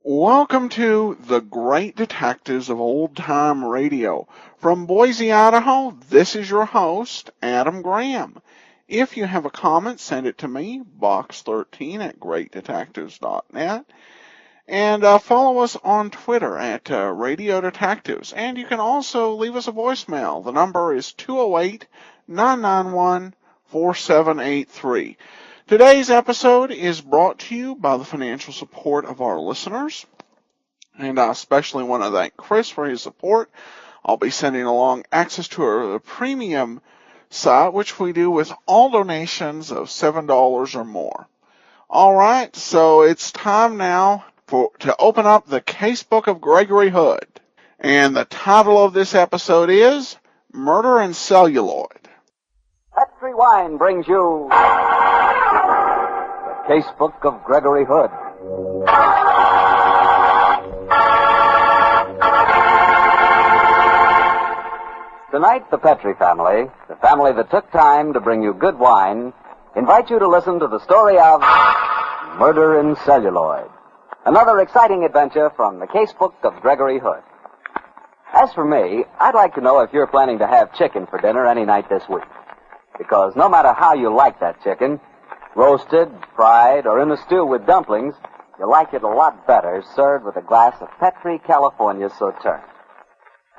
Welcome to The Great Detectives of Old Time Radio. From Boise, Idaho, this is your host, Adam Graham. If you have a comment, send it to me, box13@greatdetectives.net. And follow us on Twitter at Radio Detectives. And you can also leave us a voicemail. The number is 208-991-4783. Today's episode is brought to you by the financial support of our listeners. And I especially want to thank Chris for his support. I'll be sending along access to a premium site, which we do with all donations of $7 or more. All right, so it's time now to open up the Casebook of Gregory Hood. And the title of this episode is Murder in Celluloid. Petri Wine brings you the Casebook of Gregory Hood. Tonight, the Petri family, the family that took time to bring you good wine, invite you to listen to the story of Murder in Celluloid. Another exciting adventure from the Casebook of Gregory Hood. As for me, I'd like to know if you're planning to have chicken for dinner any night this week. Because no matter how you like that chicken, roasted, fried, or in a stew with dumplings, you like it a lot better served with a glass of Petri California Sauterne.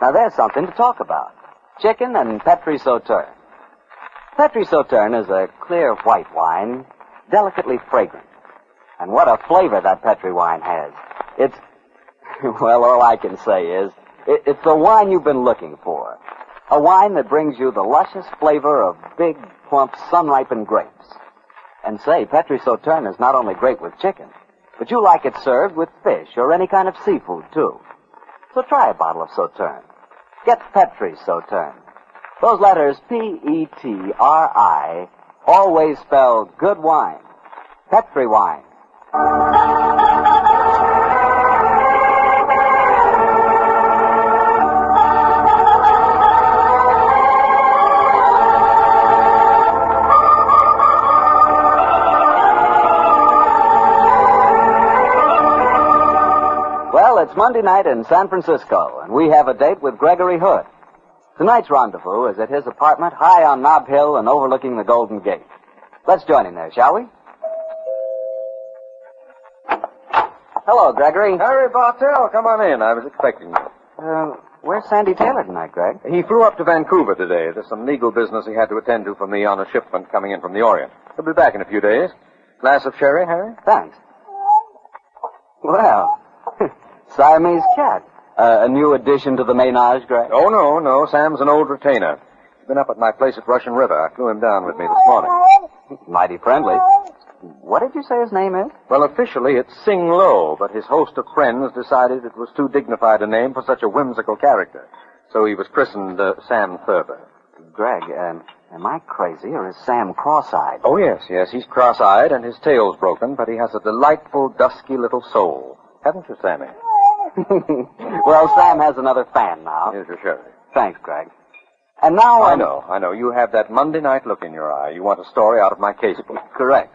Now there's something to talk about. Chicken and Petri Sauterne. Petri Sauterne is a clear white wine, delicately fragrant. And what a flavor that Petri wine has. It's, well, all I can say is, it's the wine you've been looking for. A wine that brings you the luscious flavor of big, plump, sun-ripened grapes. And say, Petri Sauterne is not only great with chicken, but you like it served with fish or any kind of seafood, too. So try a bottle of Sauterne. Get Petri Sauterne. Those letters, P-E-T-R-I, always spell good wine. Petri wine. Well, it's Monday night in San Francisco, and we have a date with Gregory Hood. Tonight's rendezvous is at his apartment high on Nob Hill and overlooking the Golden Gate. Let's join him there, shall we? Hello, Gregory. Harry Bartell, come on in. I was expecting you. Where's Sandy Taylor tonight, Greg? He flew up to Vancouver today. There's some legal business he had to attend to for me on a shipment coming in from the Orient. He'll be back in a few days. Glass of sherry, Harry? Thanks. Well, Siamese cat. A new addition to the ménage, Greg? Oh, no. Sam's an old retainer. He's been up at my place at Russian River. I flew him down with me this morning. Mighty friendly. What did you say his name is? Well, officially it's Sing Lo, but his host of friends decided it was too dignified a name for such a whimsical character. So he was christened Sam Thurber. Greg, am I crazy or is Sam cross-eyed? Oh, yes. He's cross-eyed and his tail's broken, but he has a delightful, dusky little soul. Haven't you, Sammy? Well, Sam has another fan now. Here's your sherry. Thanks, Greg. And now... I know. You have that Monday night look in your eye. You want a story out of my casebook. Correct.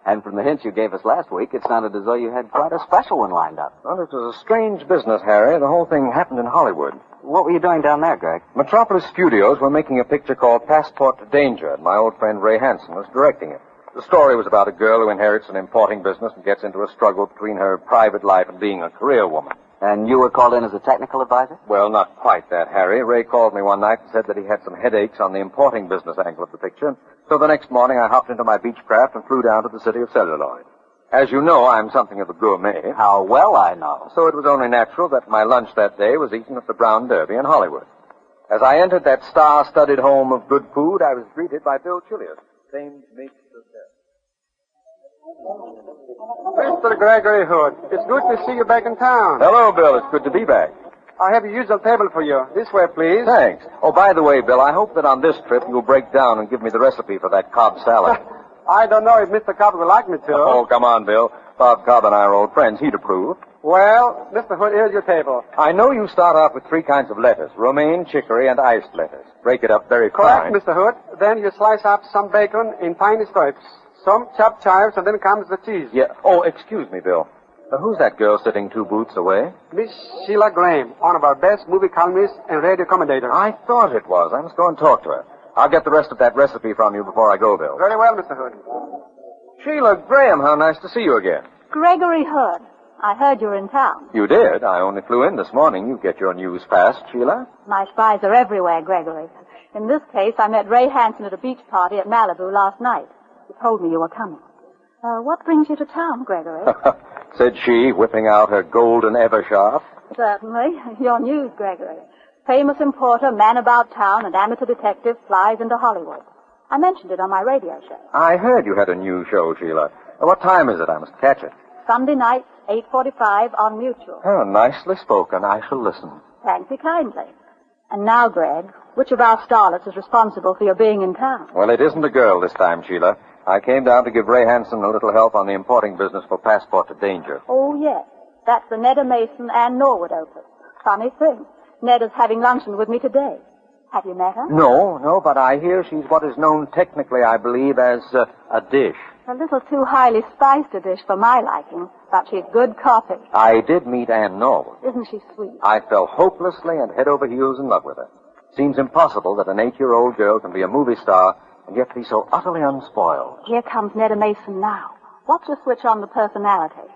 And from the hints you gave us last week, it sounded as though you had quite a special one lined up. Well, it was a strange business, Harry. The whole thing happened in Hollywood. What were you doing down there, Greg? Metropolis Studios were making a picture called Passport to Danger, and my old friend Ray Hansen was directing it. The story was about a girl who inherits an importing business and gets into a struggle between her private life and being a career woman. And you were called in as a technical advisor? Well, not quite that, Harry. Ray called me one night and said that he had some headaches on the importing business angle of the picture. So the next morning I hopped into my Beechcraft and flew down to the city of Celluloid. As you know, I'm something of a gourmet. How well I know. So it was only natural that my lunch that day was eaten at the Brown Derby in Hollywood. As I entered that star-studded home of good food, I was greeted by Bill Chilius, famed maitre d'hotel. Mr. Gregory Hood, it's good to see you back in town. Hello, Bill. It's good to be back. I have a usual table for you. This way, please. Thanks. Oh, by the way, Bill, I hope that on this trip you'll break down and give me the recipe for that Cobb salad. I don't know if Mr. Cobb will like me to. Oh, come on, Bill. Bob Cobb and I are old friends. He'd approve. Well, Mr. Hood, here's your table. I know you start off with 3 kinds of lettuce, romaine, chicory, and iced lettuce. Break it up very fine. Correct, Mr. Hood. Then you slice up some bacon in tiny strips, some chopped chives, and then comes the cheese. Yeah. Oh, excuse me, Bill. Who's that girl sitting 2 booths away? Miss Sheila Graham, one of our best movie columnists and radio commentators. I thought it was. I must go and talk to her. I'll get the rest of that recipe from you before I go, Bill. Very well, Mr. Hood. Sheila Graham, how nice to see you again. Gregory Hood. I heard you were in town. You did. I only flew in this morning. You get your news fast, Sheila. My spies are everywhere, Gregory. In this case, I met Ray Hansen at a beach party at Malibu last night. He told me you were coming. What brings you to town, Gregory? Said she, whipping out her golden Eversharp. Certainly. Your news, Gregory. Famous importer, man about town, and amateur detective flies into Hollywood. I mentioned it on my radio show. I heard you had a new show, Sheila. What time is it? I must catch it. Sunday night, 8:45 on Mutual. Oh, nicely spoken. I shall listen. Thank you kindly. And now, Greg, which of our starlets is responsible for your being in town? Well, it isn't a girl this time, Sheila. I came down to give Ray Hansen a little help on the importing business for Passport to Danger. Oh, yes. That's the Neda Mason and Norwood opus. Funny thing. Neda's having luncheon with me today. Have you met her? No, but I hear she's what is known technically, I believe, as a dish. A little too highly spiced a dish for my liking, but she's good copy. I did meet Ann Norwood. Isn't she sweet? I fell hopelessly and head over heels in love with her. Seems impossible that an 8-year-old girl can be a movie star and yet be so utterly unspoiled. Here comes Neda Mason now. Watch her switch on the personality.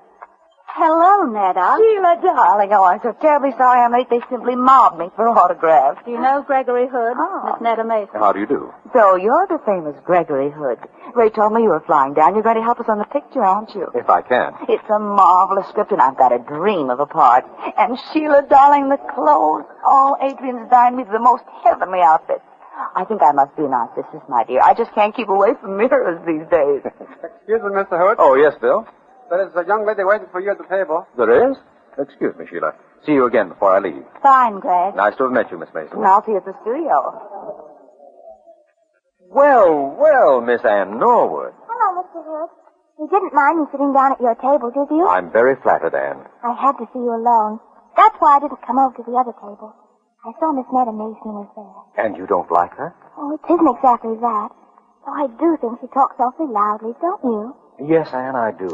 Hello, Neda. Sheila, darling. Oh, I'm so terribly sorry I'm late. They simply mobbed me for autographs. Do you know Gregory Hood? Miss Neda Mason. How do you do? So you're the famous Gregory Hood. Ray told me you were flying down. You're going to help us on the picture, aren't you? If I can. It's a marvelous script, and I've got a dream of a part. And Sheila, darling, the clothes. Oh, Adrian's designed me the most heavenly outfits. I think I must be a narcissist, my dear. I just can't keep away from mirrors these days. Excuse me, Mr. Hood. Oh, yes, Bill? There is a young lady waiting for you at the table. There is? Excuse me, Sheila. See you again before I leave. Fine, Greg. Nice to have met you, Miss Mason. And I'll see you at the studio. Well, Miss Ann Norwood. Hello, Mr. Hood. You didn't mind me sitting down at your table, did you? I'm very flattered, Ann. I had to see you alone. That's why I didn't come over to the other table. I saw Miss Neda Mason was there. And you don't like her? Oh, it isn't exactly that. Though I do think she talks awfully loudly, don't you? Yes, Ann, I do.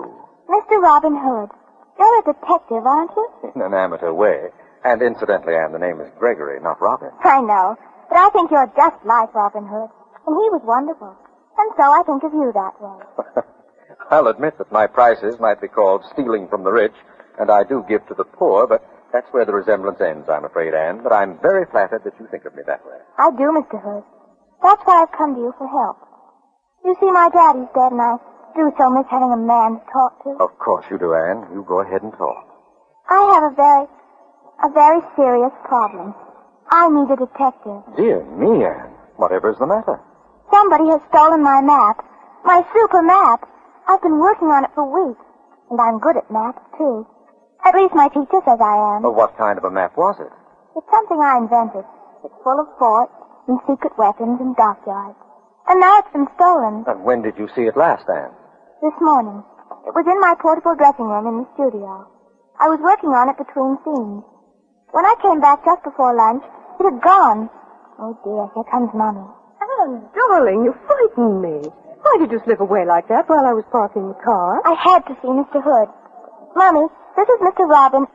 Mr. Robin Hood, you're a detective, aren't you? In an amateur way. And incidentally, Ann, the name is Gregory, not Robin. I know, but I think you're just like Robin Hood. And he was wonderful. And so I think of you that way. I'll admit that my prices might be called stealing from the rich, and I do give to the poor, but that's where the resemblance ends, I'm afraid, Ann. But I'm very flattered that you think of me that way. I do, Mr. Hood. That's why I've come to you for help. You see, my daddy's dead, and I do so miss having a man to talk to. Of course you do, Ann. You go ahead and talk. I have a very serious problem. I need a detective. Dear me, Ann. Whatever's the matter? Somebody has stolen my map. My super map. I've been working on it for weeks. And I'm good at maps, too. At least my teacher says I am. Well, what kind of a map was it? It's something I invented. It's full of forts and secret weapons and dockyards. And now it's been stolen. And when did you see it last, Ann? This morning. It was in my portable dressing room in the studio. I was working on it between scenes. When I came back just before lunch, it had gone. Oh, dear, here comes Mommy. Oh, darling, you frightened me. Why did you slip away like that while I was parking the car? I had to see Mr. Hood. Mommy, this is Mr. Gregory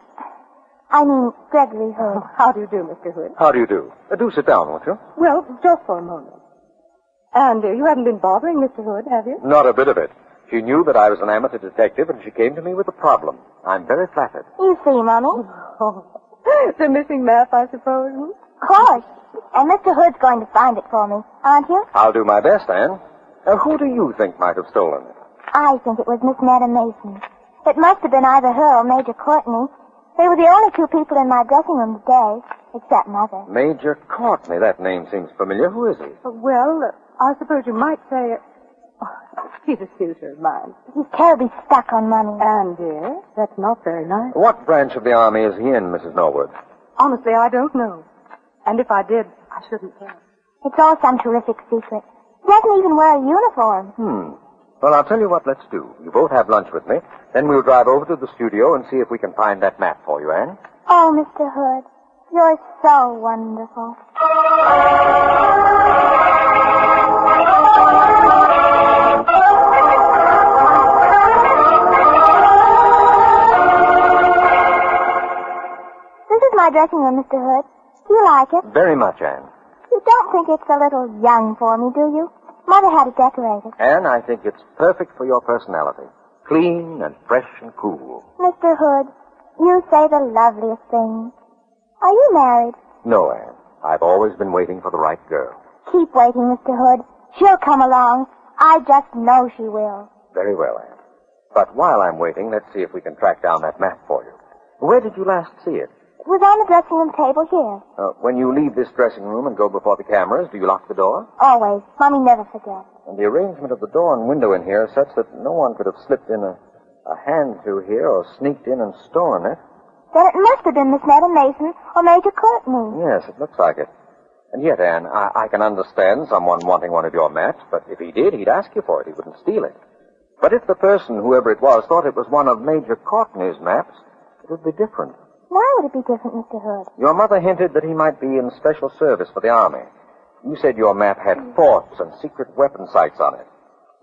Hood. Oh, how do you do, Mr. Hood? How do you do? Do sit down, won't you? Well, just for a moment. And you haven't been bothering Mr. Hood, have you? Not a bit of it. She knew that I was an amateur detective, and she came to me with a problem. I'm very flattered. You see, Mommy? Oh, the missing map, I suppose. Of course. And Mr. Hood's going to find it for me, aren't you? I'll do my best, Ann. Who do you think might have stolen it? I think it was Miss Neda Mason. It must have been either her or Major Courtney. They were the only 2 people in my dressing room today, except Mother. Major Courtney. That name seems familiar. Who is he? Well, I suppose you might say Oh, he's a suitor of mine. He's terribly stuck on money. And, dear, that's not very nice. What branch of the Army is he in, Mrs. Norwood? Honestly, I don't know. And if I did, I shouldn't tell. It's all some terrific secret. He doesn't even wear a uniform. Well, I'll tell you what let's do. You both have lunch with me. Then we'll drive over to the studio and see if we can find that map for you, Anne. Oh, Mr. Hood, you're so wonderful. This is my dressing room, Mr. Hood. Do you like it? Very much, Anne. You don't think it's a little young for me, do you? Mother had it decorated. Anne, I think it's perfect for your personality. Clean and fresh and cool. Mr. Hood, you say the loveliest things. Are you married? No, Anne. I've always been waiting for the right girl. Keep waiting, Mr. Hood. She'll come along. I just know she will. Very well, Anne. But while I'm waiting, let's see if we can track down that map for you. Where did you last see it? It was on the dressing room table here. When you leave this dressing room and go before the cameras, do you lock the door? Always. Mommy never forgets. And the arrangement of the door and window in here is such that no one could have slipped in a hand through here or sneaked in and stolen it. Then it must have been Miss Netta Mason or Major Courtney. Yes, it looks like it. And yet, Anne, I can understand someone wanting one of your maps, but if he did, he'd ask you for it. He wouldn't steal it. But if the person, whoever it was, thought it was one of Major Courtney's maps, it would be different. Why would it be different, Mr. Hood? Your mother hinted that he might be in special service for the Army. You said your map had forts and secret weapon sites on it.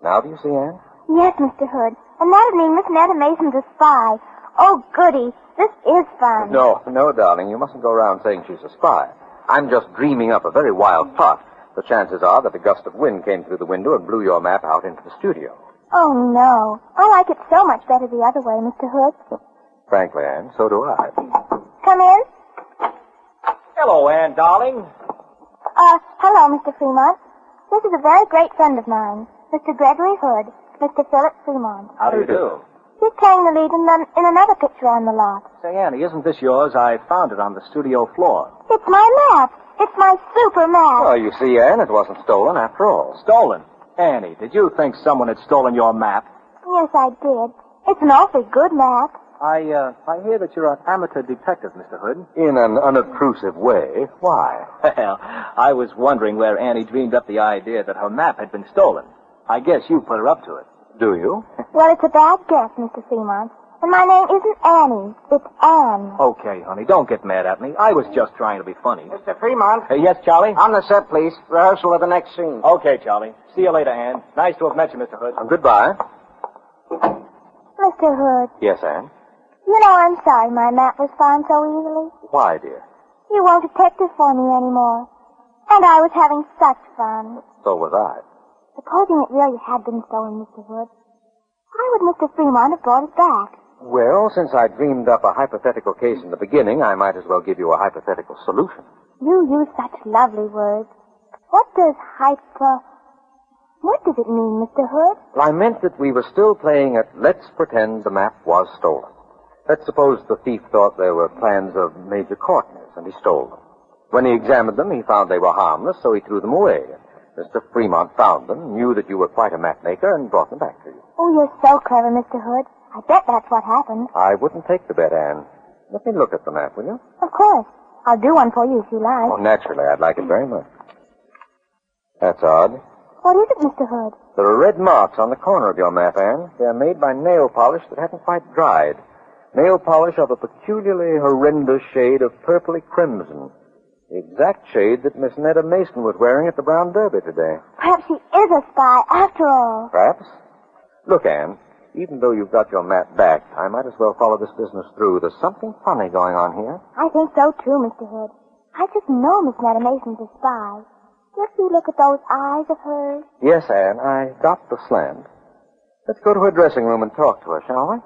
Now do you see, Anne? Yes, Mr. Hood. And that would mean Miss Netta Mason's a spy. Oh, goody. This is fun. No, darling. You mustn't go around saying she's a spy. I'm just dreaming up a very wild plot. The chances are that a gust of wind came through the window and blew your map out into the studio. Oh, no. I like it so much better the other way, Mr. Hood. Frankly, Anne, so do I. Come in. Hello, Anne, darling. Hello, Mr. Fremont. This is a very great friend of mine, Mr. Gregory Hood, Mr. Philip Fremont. How do you do? He's playing the lead in another picture on the lot. Say, Annie, isn't this yours? I found it on the studio floor. It's my map. It's my super map. Well, you see, Anne, it wasn't stolen after all. Stolen? Annie, did you think someone had stolen your map? Yes, I did. It's an awfully good map. I hear that you're an amateur detective, Mr. Hood. In an unobtrusive way. Why? Well, I was wondering where Annie dreamed up the idea that her map had been stolen. I guess you put her up to it. Do you? Well, it's a bad guess, Mr. Fremont. And my name isn't Annie. It's Anne. Okay, honey, don't get mad at me. I was just trying to be funny. Mr. Fremont. Yes, Charlie? On the set, please. Rehearsal of the next scene. Okay, Charlie. See you later, Anne. Nice to have met you, Mr. Hood. Goodbye. Mr. Hood, Yes, Anne? you know I'm sorry my map was found so easily. Why, dear? You won't detect it for me anymore. And I was having such fun. So was I. Supposing it really had been stolen, Mr. Hood, why would Mr. Fremont have brought it back? Well, since I dreamed up a hypothetical case in the beginning, I might as well give you a hypothetical solution. You use such lovely words. What does it mean, Mr. Hood? Well, I meant that we were still playing at let's pretend the map was stolen. Let's suppose the thief thought they were plans of Major Courtney's, and he stole them. When he examined them, he found they were harmless, so he threw them away. Mr. Fremont found them, knew that you were quite a map maker, and brought them back to you. Oh, you're so clever, Mr. Hood. I bet that's what happened. I wouldn't take the bet, Anne. Let me look at the map, will you? Of course. I'll do one for you if you like. Oh, naturally, I'd like it very much. That's odd. What is it, Mr. Hood? There are red marks on the corner of your map, Anne. They're made by nail polish that hasn't quite dried. Nail polish of a peculiarly horrendous shade of purpley crimson. The exact shade that Miss Netta Mason was wearing at the Brown Derby today. Perhaps she is a spy after all. Perhaps. Look, Anne, even though you've got your map back, I might as well follow this business through. There's something funny going on here. I think so, too, Mr. Hood. I just know Miss Netta Mason's a spy. Just you look at those eyes of hers. Yes, Anne, I got the slant. Let's go to her dressing room and talk to her, shall we?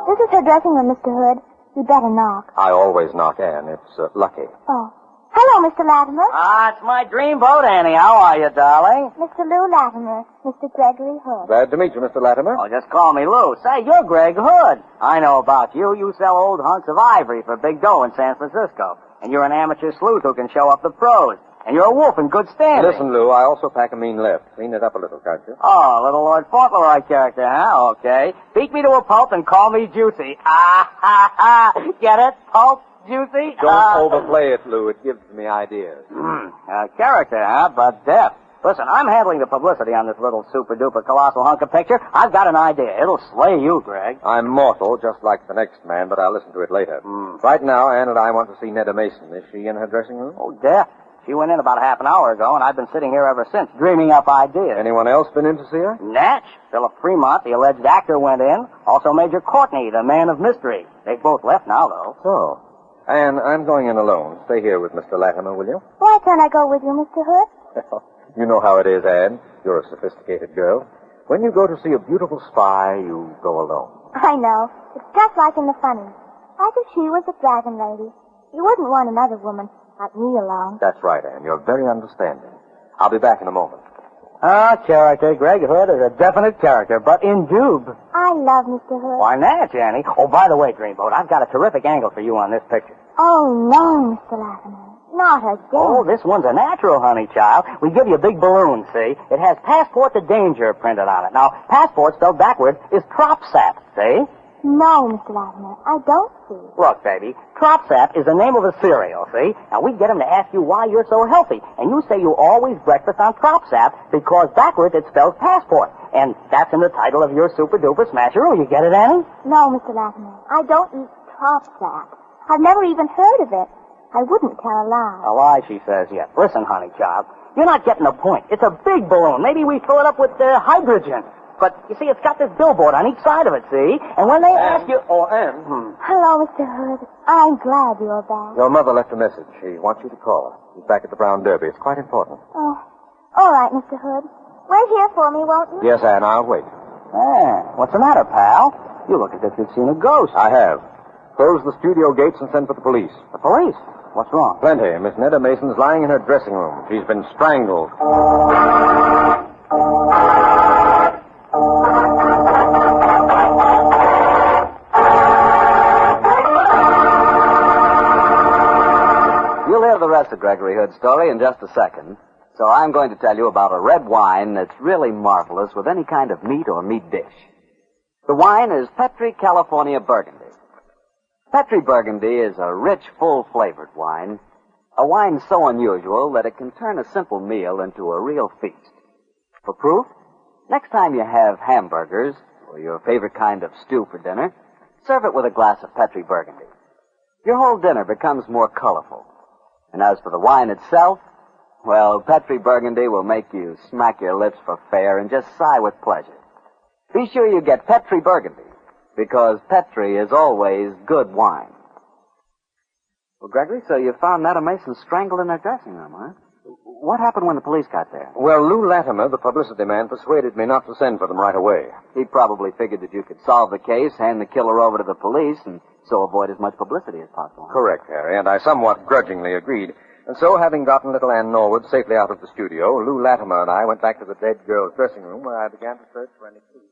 This is her dressing room, Mr. Hood. You better knock. I always knock, Anne. It's lucky. Oh. Hello, Hello, Mr. Latimer. It's my dreamboat, Annie. How are you, darling? Mr. Lou Latimer. Mr. Gregory Hood. Glad to meet you, Mr. Latimer. Oh, just call me Lou. Say, you're Greg Hood. I know about you. You sell old hunks of ivory for big dough in San Francisco. And you're an amateur sleuth who can show up the pros. And you're a wolf in good standing. Listen, Lou, I also pack a mean left. Clean it up a little, can't you? Oh, little Lord Fauntleroy character, huh? Okay. Beat me to a pulp and call me Juicy. Get it? Pulp? Juicy? Don't overplay it, Lou. It gives me ideas. Character, huh? But deaf. Listen, I'm handling the publicity on this little super-duper colossal hunk of picture. I've got an idea. It'll slay you, Greg. I'm mortal, just like the next man, but I'll listen to it later. Right now, Ann and I want to see Netta Mason. Is she in her dressing room? Oh, deaf. She went in about half an hour ago, and I've been sitting here ever since, dreaming up ideas. Anyone else been in to see her? Natch. Philip Fremont, the alleged actor, went in. Also Major Courtney, the man of mystery. They've both left now, though. So, Ann, I'm going in alone. Stay here with Mr. Latimer, will you? Why can't I go with you, Mr. Hood? You know how it is, Ann. You're a sophisticated girl. When you go to see a beautiful spy, you go alone. I know. It's just like in the funnies. Like if she was a dragon lady. You wouldn't want another woman like me along. That's right, Ann. You're very understanding. I'll be back in a moment. Character. Greg Hood is a definite character, but in dube. I love Mr. Hood. Why not, Annie? Oh, by the way, Dreamboat, I've got a terrific angle for you on this picture. Oh, no, Mr. Latimer. Not again. Oh, this one's a natural, honey child. We give you a big balloon, see? It has Passport to Danger printed on it. Now, passport spelled backwards is Tropsap, see? No, Mr. Latimer, I don't see. Look, baby, Tropsap is the name of a cereal, see? Now, we get him to ask you why you're so healthy. And you say you always breakfast on Tropsap because backwards it spells passport. And that's in the title of your super-duper smasheroo. You get it, Annie? No, Mr. Latimer, I don't eat Tropsap. I've never even heard of it. I wouldn't tell a lie. A lie, she says, yes. Listen, honey child, you're not getting the point. It's a big balloon. Maybe we fill it up with hydrogen. But, you see, it's got this billboard on each side of it, see? And when they ask you... Oh, Ann. Hello, Mr. Hood. I'm glad you're back. Your mother left a message. She wants you to call her. She's back at the Brown Derby. It's quite important. Oh, all right, Mr. Hood. Wait here for me, won't you? Yes, Ann, I'll wait. What's the matter, pal? You look as if you'd seen a ghost. I have. Close the studio gates and send for the police. The police? What's wrong? Plenty. Miss Netta Mason's lying in her dressing room. She's been strangled. You'll hear the rest of Gregory Hood's story in just a second. So I'm going to tell you about a red wine that's really marvelous with any kind of meat or meat dish. The wine is Petri California Burgundy. Petri Burgundy is a rich, full-flavored wine. A wine so unusual that it can turn a simple meal into a real feast. For proof, next time you have hamburgers or your favorite kind of stew for dinner, serve it with a glass of Petri Burgundy. Your whole dinner becomes more colorful. And as for the wine itself, well, Petri Burgundy will make you smack your lips for fair and just sigh with pleasure. Be sure you get Petri Burgundy, because Petri is always good wine. Well, Gregory, so you found Netta Mason strangled in her dressing room, huh? What happened when the police got there? Well, Lou Latimer, the publicity man, persuaded me not to send for them right away. He probably figured that you could solve the case, hand the killer over to the police, and so avoid as much publicity as possible. Correct, Harry, and I somewhat grudgingly agreed. And so, having gotten little Ann Norwood safely out of the studio, Lou Latimer and I went back to the dead girl's dressing room where I began to search for any clues.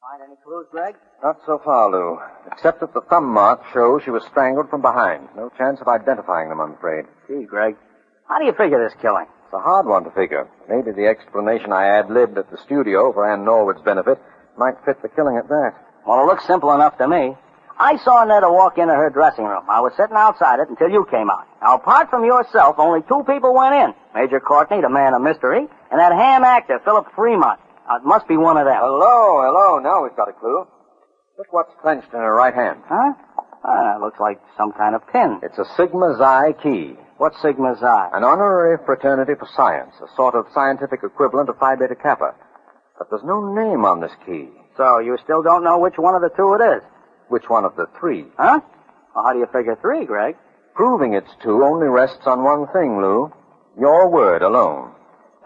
Find any clues, Greg? Not so far, Lou. Except that the thumb mark shows she was strangled from behind. No chance of identifying them, I'm afraid. Gee, Greg, how do you figure this killing? It's a hard one to figure. Maybe the explanation I ad-libbed at the studio for Ann Norwood's benefit might fit the killing at that. Well, it looks simple enough to me. I saw Netta walk into her dressing room. I was sitting outside it until you came out. Now, apart from yourself, only two people went in. Major Courtney, the man of mystery, and that ham actor, Philip Fremont. Now, it must be one of them. Hello. Now we've got a clue. Look what's clenched in her right hand. Huh? It looks like some kind of pin. It's a Sigma Xi key. What's Sigma Xi? An honorary fraternity for science, a sort of scientific equivalent of Phi Beta Kappa. But there's no name on this key. So you still don't know which one of the two it is? Which one of the three? Huh? Well, how do you figure three, Greg? Proving it's two only rests on one thing, Lou. Your word alone.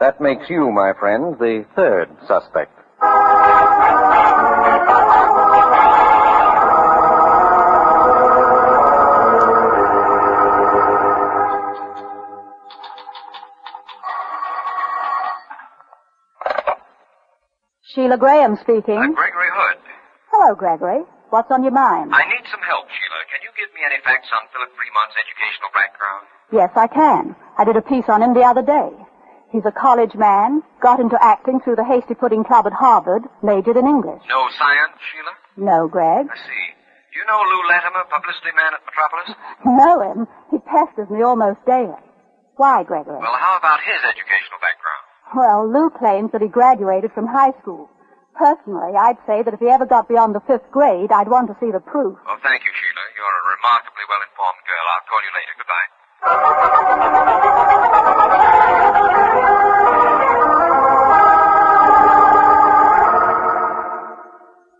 That makes you, my friend, the third suspect. Sheila Graham speaking. Gregory Hood. Hello, Gregory. What's on your mind? I need some help, Sheila. Can you give me any facts on Philip Fremont's educational background? Yes, I can. I did a piece on him the other day. He's a college man, got into acting through the Hasty Pudding Club at Harvard, majored in English. No science, Sheila? No, Greg. I see. Do you know Lou Latimer, publicity man at Metropolis? Know him. He pesters me almost daily. Why, Gregory? Well, how about his educational background? Well, Lou claims that he graduated from high school. Personally, I'd say that if he ever got beyond the 5th grade, I'd want to see the proof. Oh, thank you, Sheila. You're a remarkably well-informed girl. I'll call you later. Goodbye.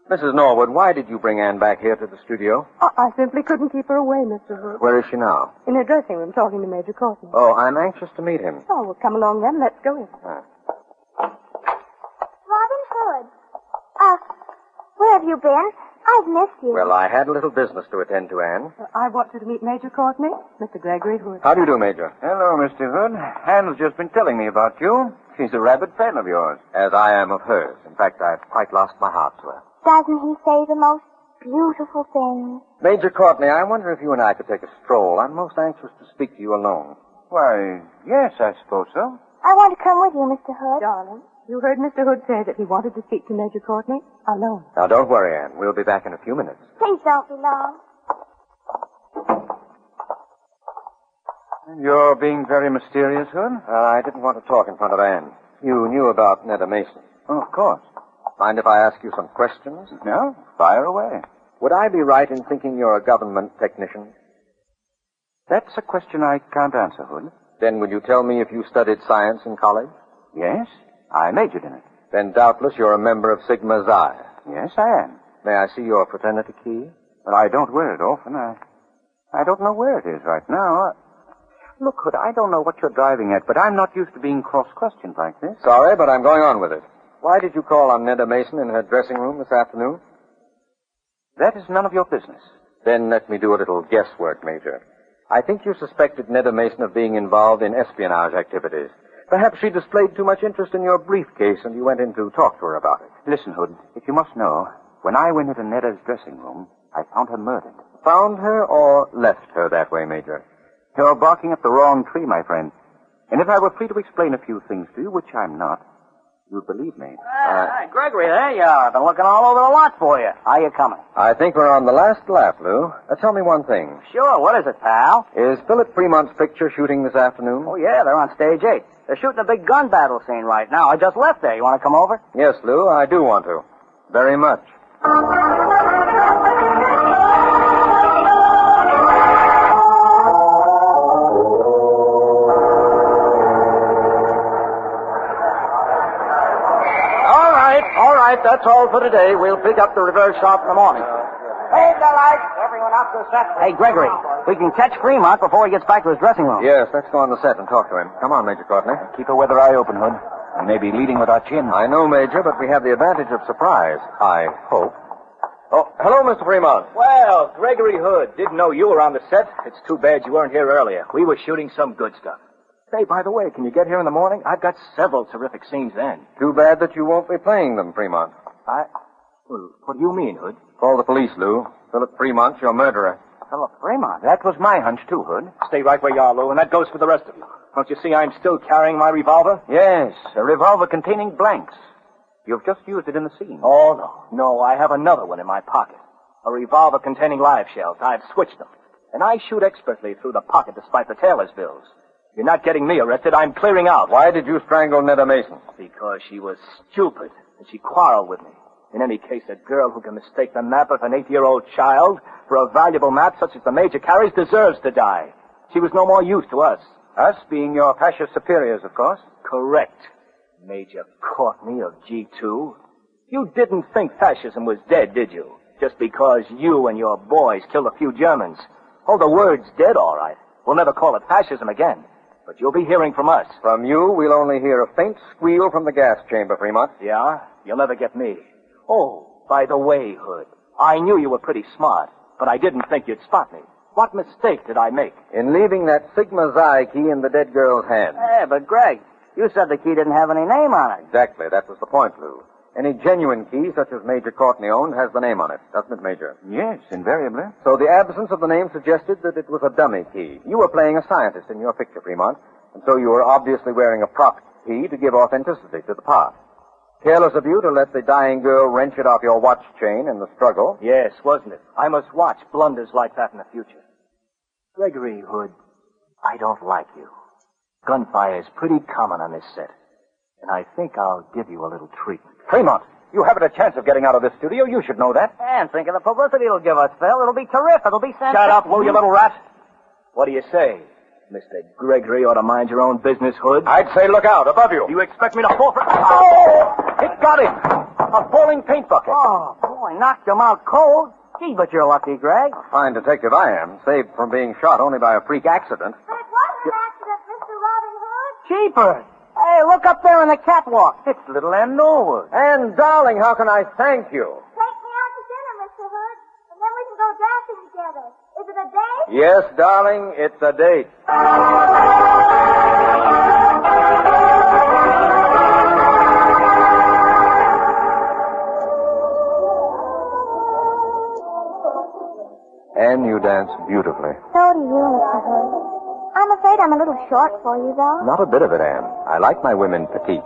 Mrs. Norwood, why did you bring Anne back here to the studio? I simply couldn't keep her away, Mr. Hood. Where is she now? In her dressing room, talking to Major Courtney. Oh, I'm anxious to meet him. Oh, well, come along then. Let's go in. Robin Hood. Where have you been? I've missed you. Well, I had a little business to attend to, Anne. I want you to meet Major Courtney, Mr. Gregory Hood. How do you do, Major? Hello, Mr. Hood. Anne's just been telling me about you. She's a rabid fan of yours. As I am of hers. In fact, I've quite lost my heart to her. Doesn't he say the most beautiful things? Major Courtney, I wonder if you and I could take a stroll. I'm most anxious to speak to you alone. Why, yes, I suppose so. I want to come with you, Mr. Hood. Darling, you heard Mr. Hood say that he wanted to speak to Major Courtney alone. Now, don't worry, Anne. We'll be back in a few minutes. Please don't be long. You're being very mysterious, Hood. I didn't want to talk in front of Anne. You knew about Netta Mason. Oh, of course. Mind if I ask you some questions? No, fire away. Would I be right in thinking you're a government technician? That's a question I can't answer, Hood. Then would you tell me if you studied science in college? Yes, I majored in it. Then doubtless you're a member of Sigma Xi. Yes, I am. May I see your fraternity key? But I don't wear it often. I don't know where it is right now. Look, Hood, I don't know what you're driving at, but I'm not used to being cross-questioned like this. Sorry, but I'm going on with it. Why did you call on Netta Mason in her dressing room this afternoon? That is none of your business. Then let me do a little guesswork, Major. I think you suspected Netta Mason of being involved in espionage activities. Perhaps she displayed too much interest in your briefcase and you went in to talk to her about it. Listen, Hood, if you must know, when I went into Netta's dressing room, I found her murdered. Found her or left her that way, Major? You're barking up the wrong tree, my friend. And if I were free to explain a few things to you, which I'm not, you'd believe me. Hey, Gregory, there you are. Been looking all over the lot for you. How you coming? I think we're on the last lap, Lou. Tell me one thing. Sure, what is it, pal? Is Philip Fremont's picture shooting this afternoon? Oh, yeah, they're on stage 8. They're shooting a big gun battle scene right now. I just left there. You want to come over? Yes, Lou, I do want to. Very much. All right, that's all for today. We'll pick up the reverse shop in the morning. Hey, the lights. Everyone up to the set. Hey, Gregory, we can catch Fremont before he gets back to his dressing room. Yes, let's go on the set and talk to him. Come on, Major Courtney. Keep a weather eye open, Hood. We may be leading with our chin. I know, Major, but we have the advantage of surprise. I hope. Oh, hello, Mr. Fremont. Well, Gregory Hood. Didn't know you were on the set. It's too bad you weren't here earlier. We were shooting some good stuff. Say, by the way, can you get here in the morning? I've got several terrific scenes then. Too bad that you won't be playing them, Fremont. Well, what do you mean, Hood? Call the police, Lou. Philip Fremont's your murderer. Hello, Fremont. That was my hunch, too, Hood. Stay right where you are, Lou, and that goes for the rest of you. Don't you see I'm still carrying my revolver? Yes, a revolver containing blanks. You've just used it in the scene. Oh, no. No, I have another one in my pocket. A revolver containing live shells. I've switched them. And I shoot expertly through the pocket despite the tailor's bills. You're not getting me arrested. I'm clearing out. Why did you strangle Netta Mason? Because she was stupid, and she quarreled with me. In any case, a girl who can mistake the map of an 8-year-old child for a valuable map such as the Major carries deserves to die. She was no more use to us. Us being your fascist superiors, of course. Correct. Major Courtney of G2. You didn't think fascism was dead, did you? Just because you and your boys killed a few Germans. Oh, the word's dead, all right. We'll never call it fascism again. But you'll be hearing from us. From you, we'll only hear a faint squeal from the gas chamber, Fremont. Yeah? You'll never get me. Oh, by the way, Hood, I knew you were pretty smart, but I didn't think you'd spot me. What mistake did I make? In leaving that Sigma Xi key in the dead girl's hand. Hey, but Greg, you said the key didn't have any name on it. Exactly. That was the point, Lou. Any genuine key, such as Major Courtney owned, has the name on it, doesn't it, Major? Yes, invariably. So the absence of the name suggested that it was a dummy key. You were playing a scientist in your picture, Fremont, and so you were obviously wearing a prop key to give authenticity to the part. Careless of you to let the dying girl wrench it off your watch chain in the struggle. Yes, wasn't it? I must watch blunders like that in the future. Gregory Hood, I don't like you. Gunfire is pretty common on this set. And I think I'll give you a little treatment. Fremont, you haven't a chance of getting out of this studio. You should know that. And think of the publicity it'll give us, Phil. It'll be terrific. It'll be sensational. Shut up, will you, little rat? What do you say? Mr. Gregory ought to mind your own business, Hood. I'd say look out, above you. You expect me to fall for... Oh! It got him! A falling paint bucket. Oh, boy, knocked him out cold. Gee, but you're lucky, Greg. A fine detective I am, saved from being shot only by a freak accident. But it wasn't an accident, Mr. Robin Hood. Jeepers. Hey, look up there on the catwalk. It's little Ann Norwood. And, darling, how can I thank you? Take me out to dinner, Mr. Hood, and then we can go dancing together. Is it a date? Yes, darling, it's a date. And you dance beautifully. So do you, Mr. Hood. I'm afraid I'm a little short for you, though. Not a bit of it, Anne. I like my women petite.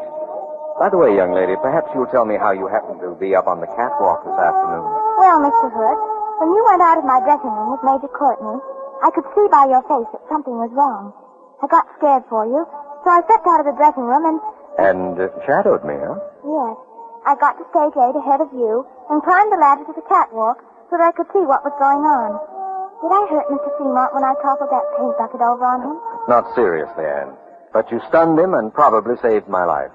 By the way, young lady, perhaps you'll tell me how you happened to be up on the catwalk this afternoon. Well, Mr. Hood, when you went out of my dressing room with Major Courtney, I could see by your face that something was wrong. I got scared for you, so I stepped out of the dressing room and... And shadowed me, huh? Yes. I got to stage 8 ahead of you and climbed the ladder to the catwalk so that I could see what was going on. Did I hurt Mr. Fremont when I toppled that paint bucket over on him? Not seriously, Anne. But you stunned him and probably saved my life.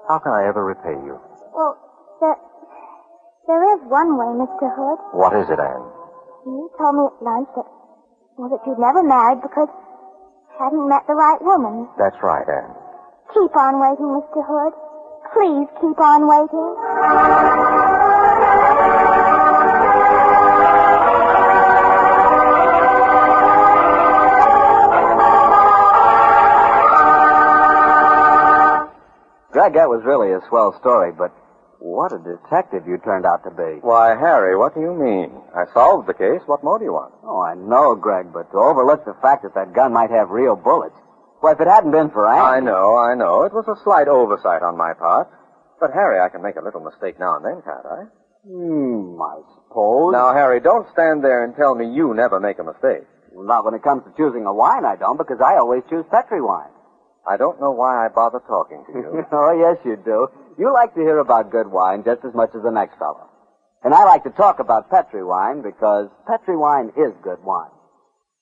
How can I ever repay you? Well, there is one way, Mr. Hood. What is it, Anne? You told me at lunch that you'd never married because you hadn't met the right woman. That's right, Anne. Keep on waiting, Mr. Hood. Please keep on waiting. Greg, that was really a swell story, but what a detective you turned out to be. Why, Harry, what do you mean? I solved the case. What more do you want? Oh, I know, Greg, but to overlook the fact that gun might have real bullets. Well, if it hadn't been for Anne... I know. It was a slight oversight on my part. But, Harry, I can make a little mistake now and then, can't I? I suppose. Now, Harry, don't stand there and tell me you never make a mistake. Well, not when it comes to choosing a wine, I don't, because I always choose Petri wine. I don't know why I bother talking to you. Oh, yes, you do. You like to hear about good wine just as much as the next fellow. And I like to talk about Petri wine because Petri wine is good wine.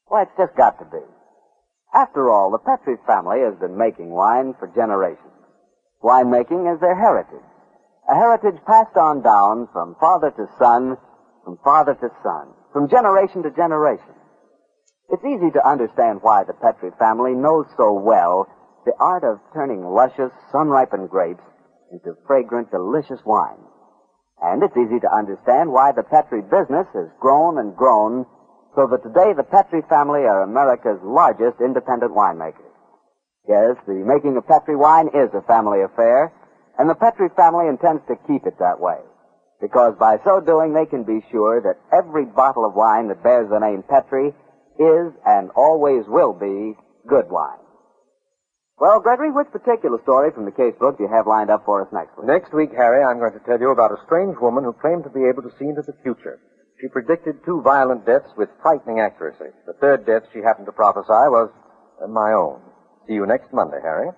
Well, it's just got to be. After all, the Petri family has been making wine for generations. Winemaking is their heritage. A heritage passed on down from father to son, from father to son, from generation to generation. It's easy to understand why the Petri family knows so well the art of turning luscious, sun-ripened grapes into fragrant, delicious wine. And it's easy to understand why the Petri business has grown and grown so that today the Petri family are America's largest independent winemakers. Yes, the making of Petri wine is a family affair, and the Petri family intends to keep it that way, because by so doing they can be sure that every bottle of wine that bears the name Petri is and always will be good wine. Well, Gregory, which particular story from the casebook do you have lined up for us next week? Next week, Harry, I'm going to tell you about a strange woman who claimed to be able to see into the future. She predicted 2 violent deaths with frightening accuracy. The third death she happened to prophesy was my own. See you next Monday, Harry.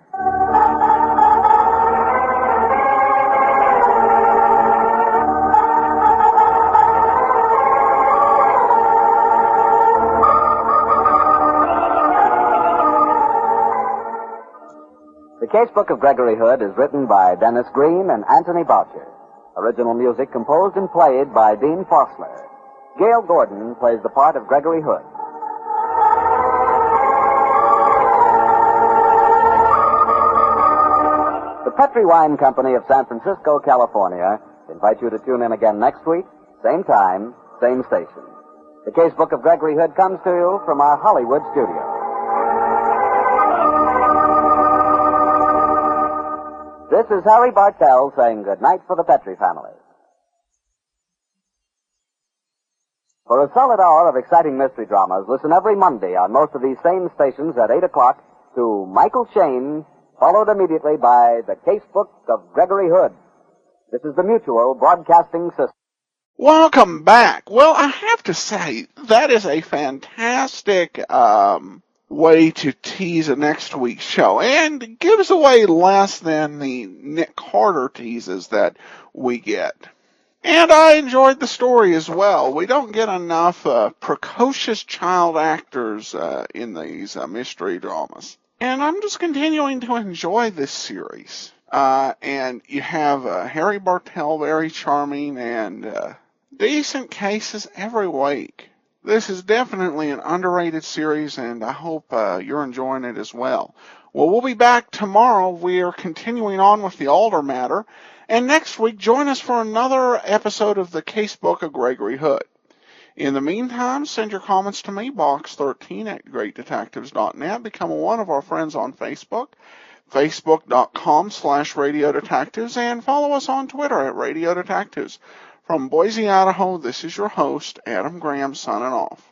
The Casebook of Gregory Hood is written by Dennis Green and Anthony Boucher. Original music composed and played by Dean Fossler. Gail Gordon plays the part of Gregory Hood. The Petri Wine Company of San Francisco, California, invites you to tune in again next week, same time, same station. The Casebook of Gregory Hood comes to you from our Hollywood studio. This is Harry Bartell saying good night for the Petrie family. For a solid hour of exciting mystery dramas, listen every Monday on most of these same stations at 8 o'clock to Michael Shane, followed immediately by the Casebook of Gregory Hood. This is the Mutual Broadcasting System. Welcome back. Well, I have to say, that is a fantastic way to tease a next week's show, and gives away less than the Nick Carter teases that we get. And I enjoyed the story as well. We don't get enough precocious child actors in these mystery dramas. And I'm just continuing to enjoy this series. And you have Harry Bartell, very charming, and decent cases every week. This is definitely an underrated series, and I hope you're enjoying it as well. Well, we'll be back tomorrow. We are continuing on with the Alder matter. And next week, join us for another episode of the Casebook of Gregory Hood. In the meantime, send your comments to me, box 13 at greatdetectives.net. Become one of our friends on Facebook, facebook.com/Radio Detectives, and follow us on Twitter at Radio Detectives. From Boise, Idaho, this is your host, Adam Graham, signing off.